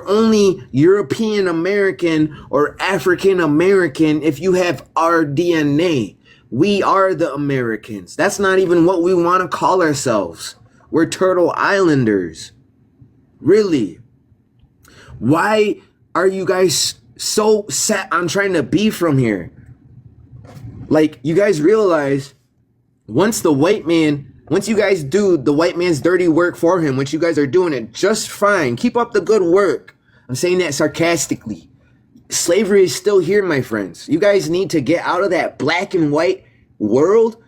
You're only European American or African American if you have our DNA. We are the Americans. That's not even what we want to call ourselves. We're Turtle Islanders. Really. Why are you guys so set on trying to be from here? Like, you guys realize once you guys do the white man's dirty work for him, which you guys are doing it just fine, keep up the good work. I'm saying that sarcastically. Slavery is still here, my friends. You guys need to get out of that black and white world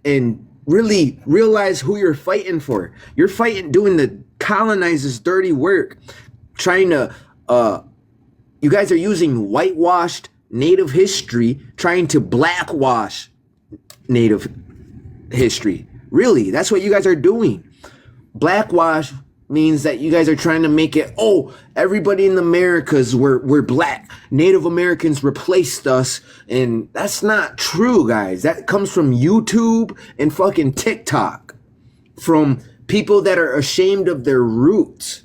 and really realize who you're fighting for. You're fighting doing the colonizers' dirty work. Trying to, you guys are using whitewashed Native history, trying to blackwash Native history. Really, that's what you guys are doing. Blackwash means that you guys are trying to make it, oh, everybody in the Americas were black. Native Americans replaced us. And that's not true, guys. That comes from YouTube and fucking TikTok. From people that are ashamed of their roots.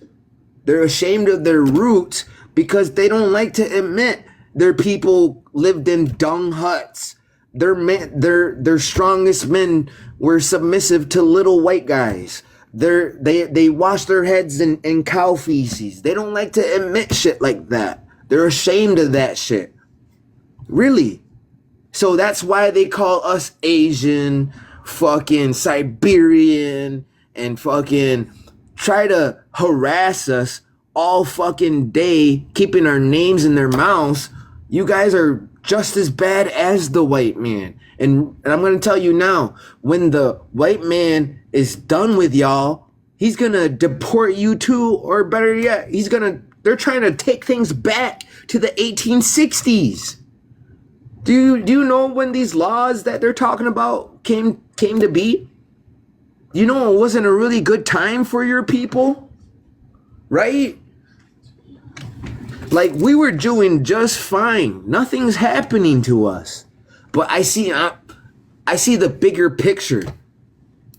They're ashamed of their roots because they don't like to admit their people lived in dung huts. Their strongest men were submissive to little white guys. They wash their heads in cow feces. They don't like to admit shit like that. They're ashamed of that shit. Really. So that's why they call us Asian, fucking Siberian, and fucking try to harass us all fucking day, keeping our names in their mouths. You guys are just as bad as the white man. And I'm going to tell you now, when the white man is done with y'all, he's going to deport you too, or better yet, they're trying to take things back to the 1860s. Do you know when these laws that they're talking about came to be? You know it wasn't a really good time for your people? Right? Like, we were doing just fine. Nothing's happening to us. But I see the bigger picture.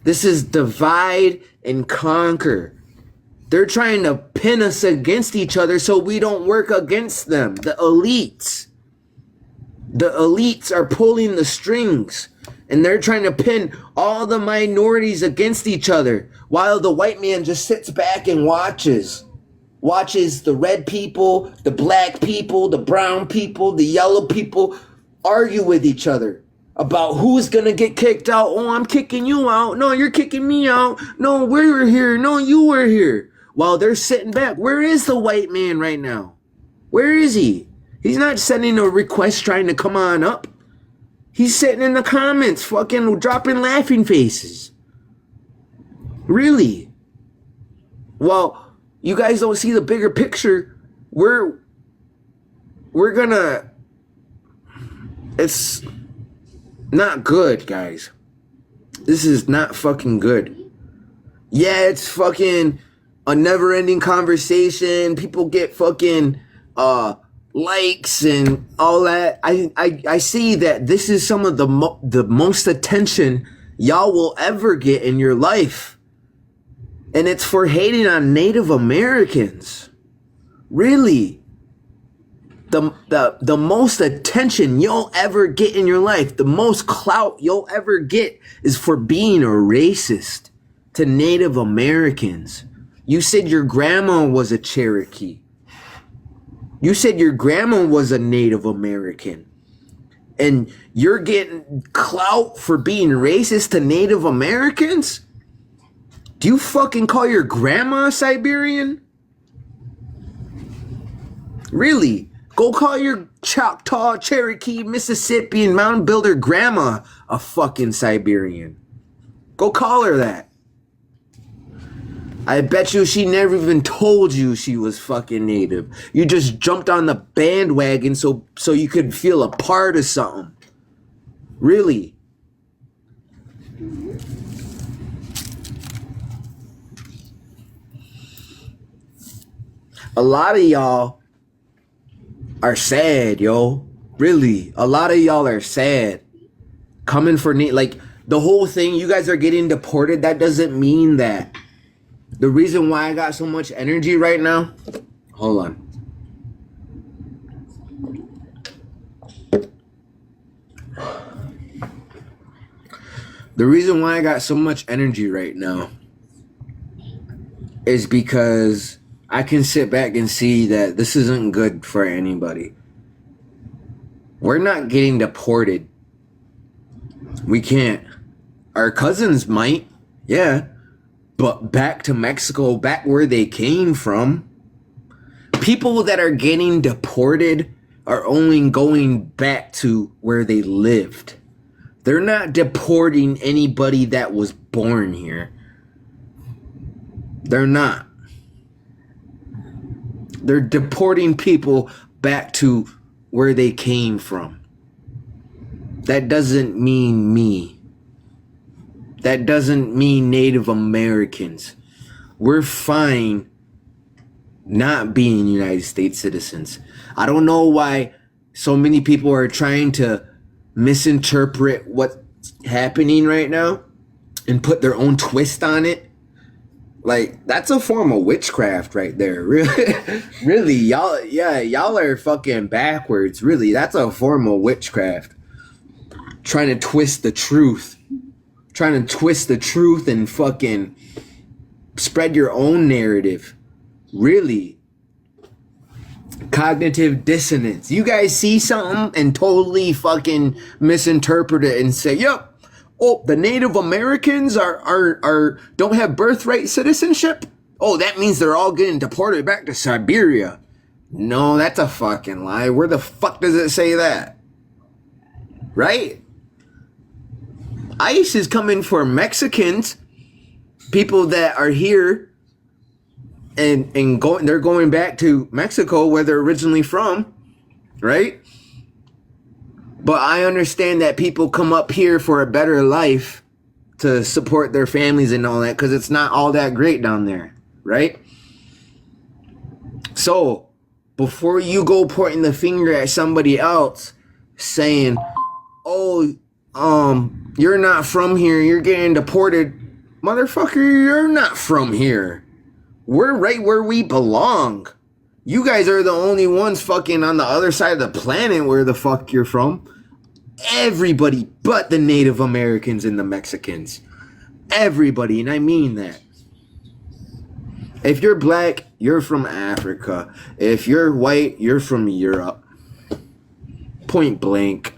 This is divide and conquer. They're trying to pin us against each other so we don't work against them. The elites. The elites are pulling the strings. And they're trying to pin all the minorities against each other. While the white man just sits back and watches. Watches the red people, the black people, the brown people, the yellow people argue with each other about who's gonna get kicked out. Oh, I'm kicking you out. No, you're kicking me out. No, we were here. No, you were here. While they're sitting back. Where is the white man right now? Where is he? He's not sending a request trying to come on up. He's sitting in the comments fucking dropping laughing faces. Really? Well, you guys don't see the bigger picture. We're gonna... It's not good, guys. This is not fucking good. Yeah, it's fucking a never-ending conversation. People get fucking likes and all that. I see that this is some of the most attention y'all will ever get in your life. And it's for hating on Native Americans. Really. The most attention you'll ever get in your life, the most clout you'll ever get is for being a racist to Native Americans. You said your grandma was a Cherokee. You said your grandma was a Native American. And you're getting clout for being racist to Native Americans? Do you fucking call your grandma Siberian? Really? Go call your Choctaw, Cherokee, Mississippian, Mountain Builder grandma a fucking Siberian. Go call her that. I bet you she never even told you she was fucking Native. You just jumped on the bandwagon so you could feel a part of something. Really? A lot of y'all are sad, yo. Really. A lot of y'all are sad. Coming for like the whole thing, you guys are getting deported. That doesn't mean that. The reason why I got so much energy right now Hold on. The reason why I got so much energy right now is because I can sit back and see that this isn't good for anybody. We're not getting deported. We can't. Our cousins might, yeah, but back to Mexico, back where they came from. People that are getting deported are only going back to where they lived. They're not deporting anybody that was born here. They're not. They're deporting people back to where they came from. That doesn't mean me. That doesn't mean Native Americans. We're fine not being United States citizens. I don't know why so many people are trying to misinterpret what's happening right now and put their own twist on it. Like, that's a form of witchcraft right there. Really, really, y'all are fucking backwards. Really, that's a form of witchcraft. Trying to twist the truth. Trying to twist the truth and fucking spread your own narrative. Really. Cognitive dissonance. You guys see something and totally fucking misinterpret it and say, yep, oh, the Native Americans are don't have birthright citizenship? Oh, that means they're all getting deported back to Siberia. No, that's a fucking lie. Where the fuck does it say that? Right? ICE is coming for Mexicans, people that are here and they're going back to Mexico where they're originally from, right? But I understand that people come up here for a better life to support their families and all that, because it's not all that great down there, right? So before you go pointing the finger at somebody else saying, oh, you're not from here, you're getting deported, motherfucker, you're not from here. We're right where we belong. You guys are the only ones fucking on the other side of the planet where the fuck you're from. Everybody but the Native Americans and the Mexicans. Everybody, and I mean that. If you're black, you're from Africa. If you're white, you're from Europe. Point blank.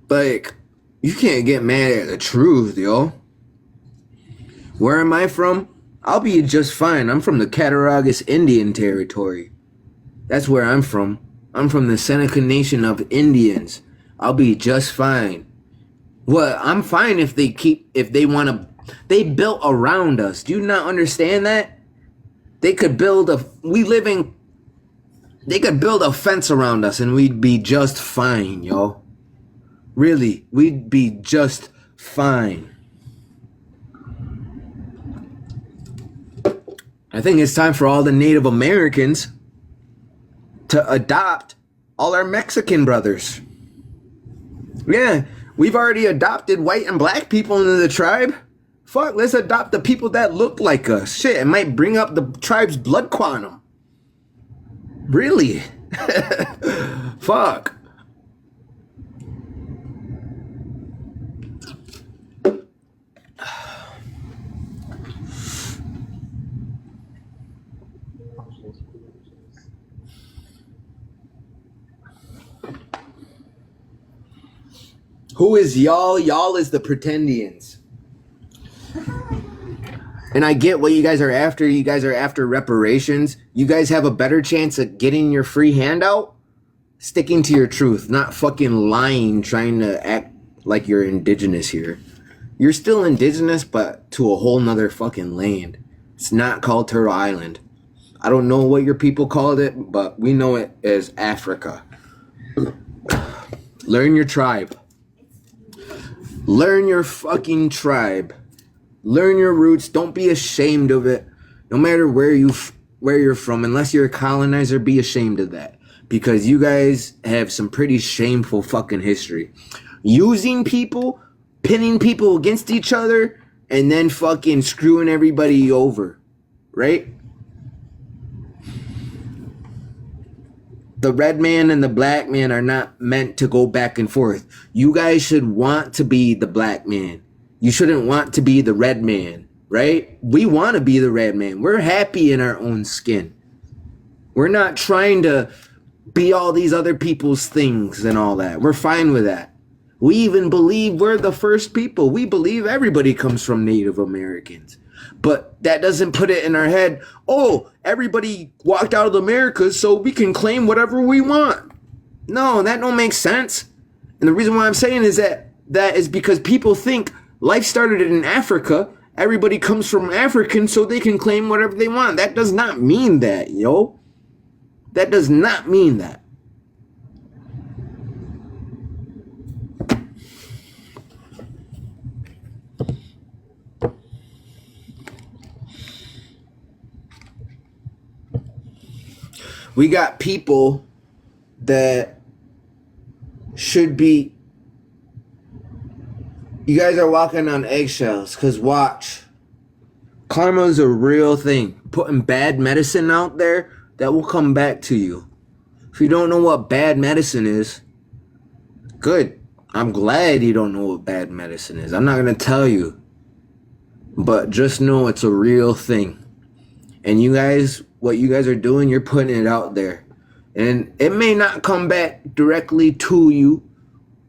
Like, you can't get mad at the truth, yo. Where am I from? I'll be just fine. I'm from the Cattaraugus Indian Territory. That's where I'm from. I'm from the Seneca Nation of Indians. I'll be just fine. Well, I'm fine if they want to. They built around us. Do you not understand that? They could build they could build a fence around us and we'd be just fine, yo. Really, we'd be just fine. I think it's time for all the Native Americans to adopt all our Mexican brothers. Yeah, we've already adopted white and black people into the tribe. Fuck, let's adopt the people that look like us. Shit, it might bring up the tribe's blood quantum. Really? Fuck. Who is y'all? Y'all is the Pretendians. And I get what you guys are after. You guys are after reparations. You guys have a better chance at getting your free handout sticking to your truth, not fucking lying, trying to act like you're indigenous here. You're still indigenous, but to a whole nother fucking land. It's not called Turtle Island. I don't know what your people called it, but we know it as Africa. Learn your tribe. Learn your fucking tribe. Learn your roots. Don't be ashamed of it. No matter where you're from, unless you're a colonizer, be ashamed of that. because you guys have some pretty shameful fucking history. Using people, pinning people against each other, and then fucking screwing everybody over, right? The red man and the black man are not meant to go back and forth. You guys should want to be the black man. You shouldn't want to be the red man, right? We want to be the red man. We're happy in our own skin. We're not trying to be all these other people's things and all that. We're fine with that. We even believe we're the first people. We believe everybody comes from Native Americans. But that doesn't put it in our head, oh, everybody walked out of America so we can claim whatever we want. No, that don't make sense. And the reason why I'm saying is that is because people think life started in Africa. Everybody comes from African so they can claim whatever they want. That does not mean that, yo. That does not mean that. We got people that should be... You guys are walking on eggshells, because watch. Karma is a real thing. Putting bad medicine out there, that will come back to you. If you don't know what bad medicine is, good. I'm glad you don't know what bad medicine is. I'm not going to tell you. But just know it's a real thing. And you guys... What you guys are doing, you're putting it out there. And it may not come back directly to you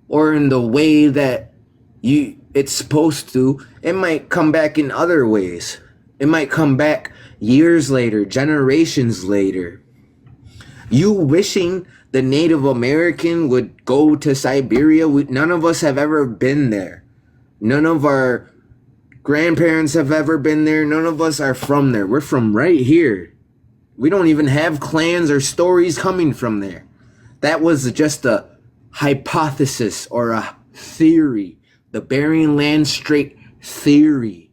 or in the way that it's supposed to. It might come back in other ways. It might come back years later, generations later. You wishing the Native American would go to Siberia. None of us have ever been there. None of our grandparents have ever been there. None of us are from there. We're from right here. We don't even have clans or stories coming from there. That was just a hypothesis or a theory. The Bering Land Strait theory.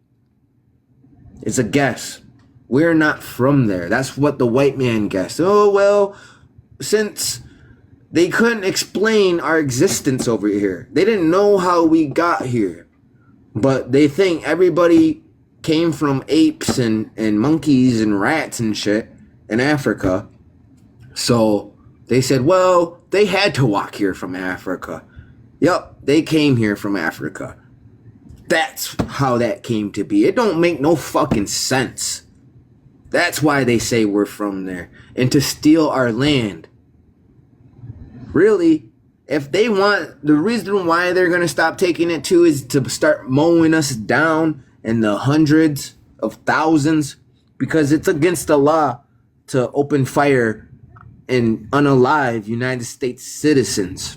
It's a guess. We're not from there. That's what the white man guessed. Oh, well, since they couldn't explain our existence over here. They didn't know how we got here. But they think everybody came from apes and monkeys and rats and shit in Africa. So they said, well, they had to walk here from Africa. Yup, they came here from Africa. That's how that came to be. It don't make no fucking sense. That's why they say we're from there. And to steal our land. Really, if they want, the reason why they're going to stop taking it too is to start mowing us down in the hundreds of thousands. Because it's against the law to open fire and unalive United States citizens.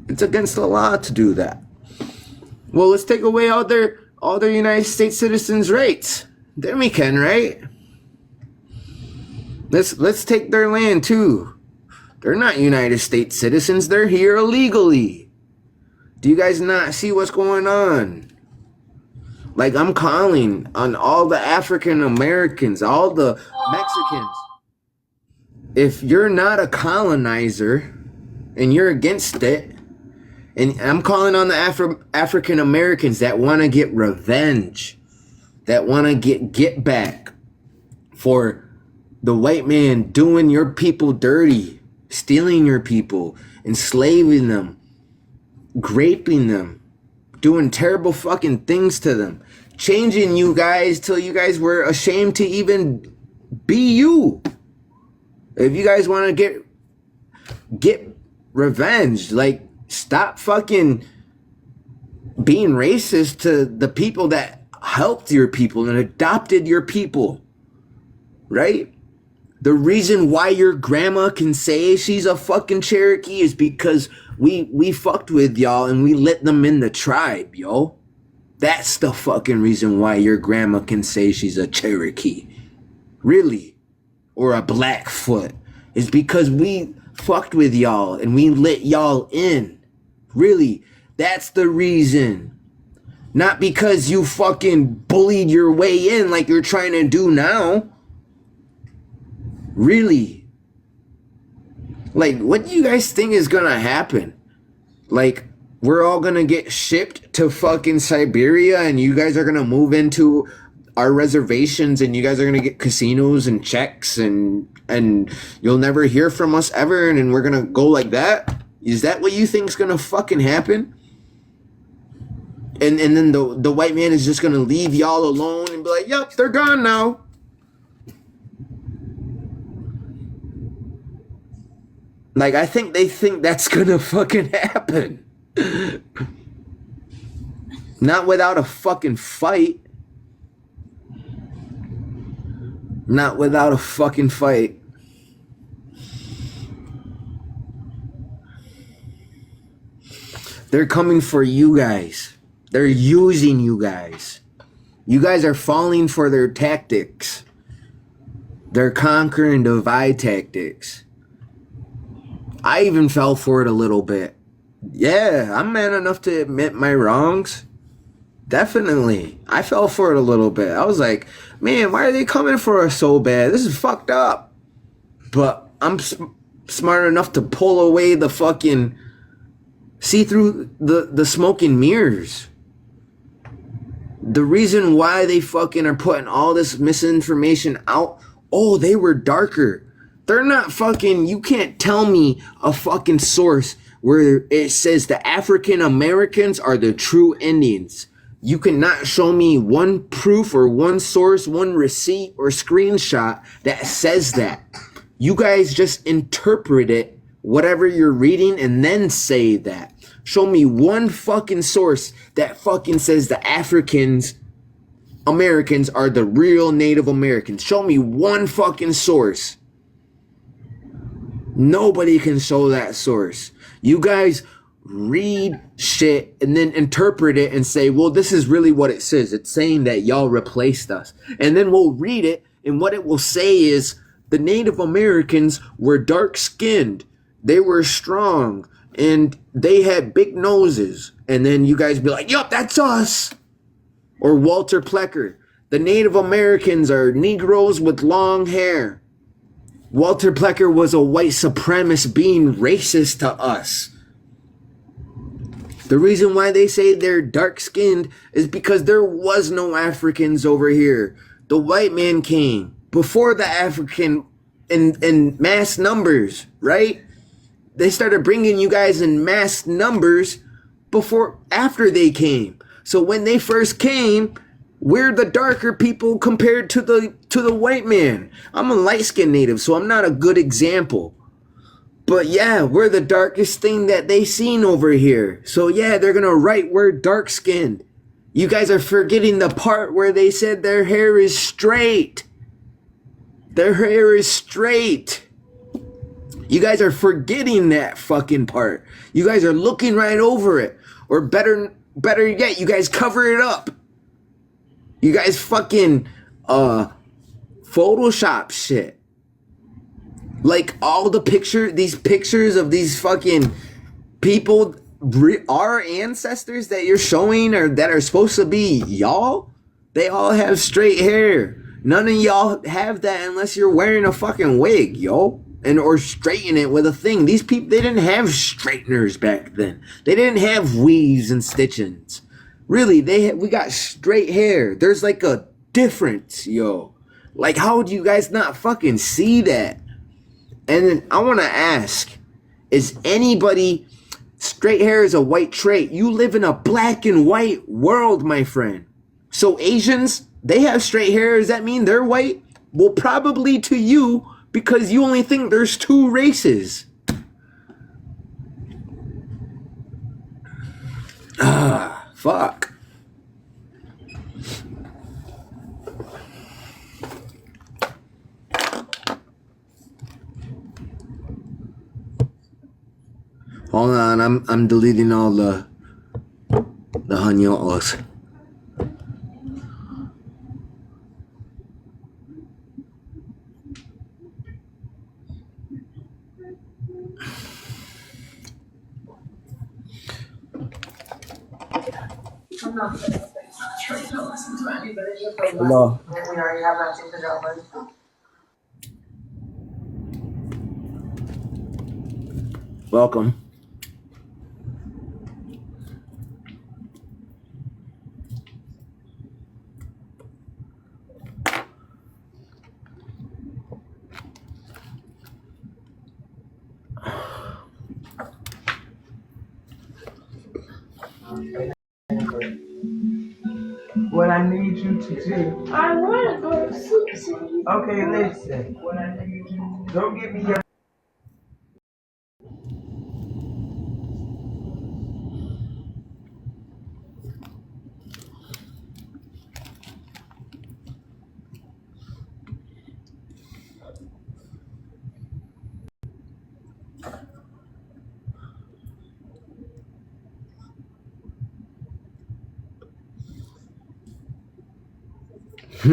It's against the law to do that. Well, let's take away all their United States citizens' rights. Then we can, right? Let's take their land too. They're not United States citizens. They're here illegally. Do you guys not see what's going on? Like, I'm calling on all the African Americans, all the Mexicans. If you're not a colonizer and you're against it, and I'm calling on the African Americans that want to get revenge, that want to get back for the white man doing your people dirty, stealing your people, enslaving them, raping them, doing terrible fucking things to them, changing you guys till you guys were ashamed to even be you. If you guys want to get revenge, like, stop fucking being racist to the people that helped your people and adopted your people, right? The reason why your grandma can say she's a fucking Cherokee is because we fucked with y'all and we let them in the tribe, yo. That's the fucking reason why your grandma can say she's a Cherokee. Really. Or a Blackfoot. It's because we fucked with y'all and we let y'all in. Really. That's the reason. Not because you fucking bullied your way in like you're trying to do now. Really. Like, what do you guys think is gonna happen? Like, we're all gonna get shipped to fucking Siberia and you guys are gonna move into our reservations and you guys are gonna get casinos and checks and you'll never hear from us ever and then we're gonna go like that? Is that what you think's gonna fucking happen? And then the white man is just gonna leave y'all alone and be like, yep, they're gone now. Like, I think they think that's gonna fucking happen. Not without a fucking fight. Not without a fucking fight. They're coming for you guys. They're using you guys. You guys are falling for their tactics. Their conquer and divide tactics. I even fell for it a little bit. Yeah, I'm man enough to admit my wrongs. Definitely. I fell for it a little bit. I was like, man, why are they coming for us so bad? This is fucked up. But I'm smart enough to pull away the fucking... see through the smoke and mirrors. The reason why they fucking are putting all this misinformation out, oh, they were darker. They're not fucking, you can't tell me a fucking source where it says the African Americans are the true Indians. You cannot show me one proof or one source, one receipt or screenshot that says that. You guys just interpret it, whatever you're reading, and then say that. Show me one fucking source that fucking says the Africans Americans are the real Native Americans. Show me one fucking source. Nobody can show that source. You guys read shit and then interpret it and say, well, this is really what it says. It's saying that y'all replaced us. And then we'll read it, and what it will say is the Native Americans were dark-skinned. They were strong. And they had big noses. And then you guys be like, yup, that's us. Or Walter Plecker. The Native Americans are Negroes with long hair. Walter Plecker was a white supremacist being racist to us. The reason why they say they're dark-skinned is because there was no Africans over here. The white man came before the African in mass numbers, right? They started bringing you guys in mass numbers after they came. So when they first came, we're the darker people compared to the white man. I'm a light-skinned native, so I'm not a good example. But yeah, we're the darkest thing that they seen over here. So yeah, they're gonna write we're dark-skinned. You guys are forgetting the part where they said their hair is straight. Their hair is straight. You guys are forgetting that fucking part. You guys are looking right over it. Or better yet, you guys cover it up. You guys fucking Photoshop shit. Like all these pictures of these fucking people, our ancestors that you're showing or that are supposed to be y'all, they all have straight hair. None of y'all have that unless you're wearing a fucking wig, yo. Or straighten it with a thing. These people, they didn't have straighteners back then. They didn't have weaves and stitchings. Really, we got straight hair. There's like a difference, yo. Like, how would you guys not fucking see that? And then I want to ask, is anybody, straight hair is a white trait. You live in a black and white world, my friend. So Asians, they have straight hair. Does that mean they're white? Well, probably to you, because you only think there's two races. Fuck. Hold on, I'm deleting all the hanyolos. Hello. Welcome. What I need you to do. I want to go to sleep, so Okay, listen. What I need you to do. Don't give me your.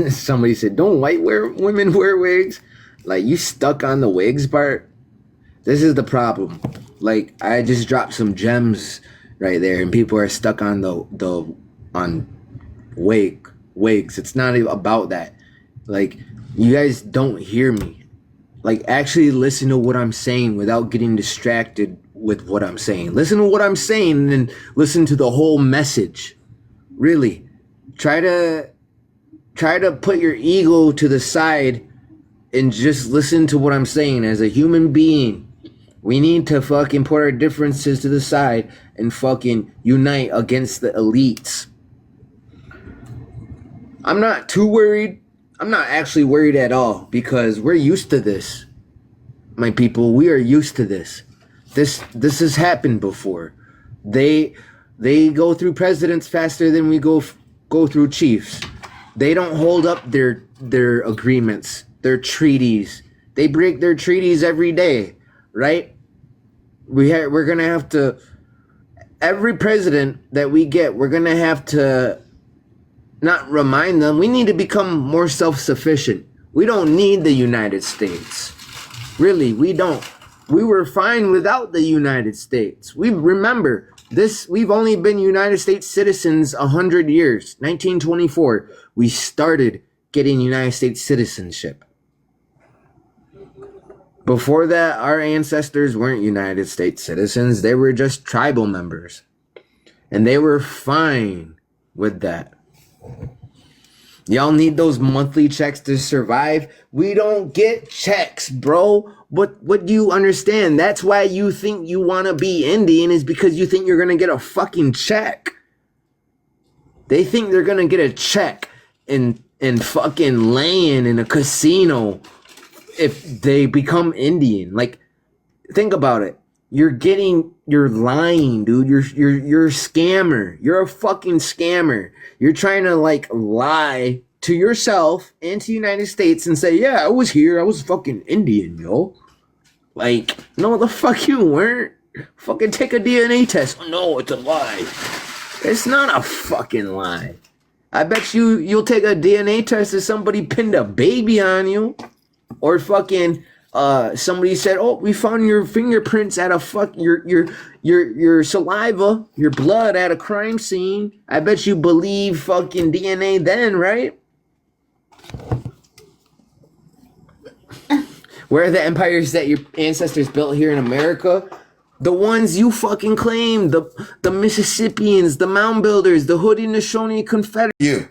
Somebody said, "Don't women wear wigs?" Like, you stuck on the wigs part. This is the problem. Like, I just dropped some gems right there, and people are stuck on the on wigs. It's not even about that. Like, you guys don't hear me. Like, actually listen to what I'm saying without getting distracted with what I'm saying. Listen to what I'm saying, and then listen to the whole message. Really, try to put your ego to the side and just listen to what I'm saying. As a human being, we need to fucking put our differences to the side and fucking unite against the elites. I'm not too worried. I'm not actually worried at all, because we're used to this. My people, we are used to this. This has happened before. They go through presidents faster than we go through chiefs. They don't hold up their agreements, their treaties. They break their treaties every day, right? We're gonna have to, every president that we get, we're gonna have to not remind them. We need to become more self-sufficient. We don't need the United States. Really, we don't. We were fine without the United States. We remember this. We've only been United States citizens 100 years. 1924, we started getting United States citizenship. Before that, our ancestors weren't United States citizens. They were just tribal members. And they were fine with that. Y'all need those monthly checks to survive. We don't get checks, bro. What do you understand? That's why you think you want to be Indian, is because you think you're going to get a fucking check. They think they're going to get a check in fucking land in a casino if they become Indian. Like, think about it. You're lying, dude. You're a scammer. You're a fucking scammer. You're trying to like lie to yourself and to the United States and say, yeah, I was here. I was fucking Indian, yo. Like, no, the fuck you weren't. Fucking take a DNA test. Oh, no, it's a lie. It's not a fucking lie. I bet you'll take a DNA test if somebody pinned a baby on you. Or fucking somebody said, oh, we found your fingerprints at a your saliva, your blood at a crime scene. I bet you believe fucking DNA then, right? Where are the empires that your ancestors built here in America? The ones you fucking claim, the Mississippians, the Mound Builders, the Haudenosaunee Confederates. You.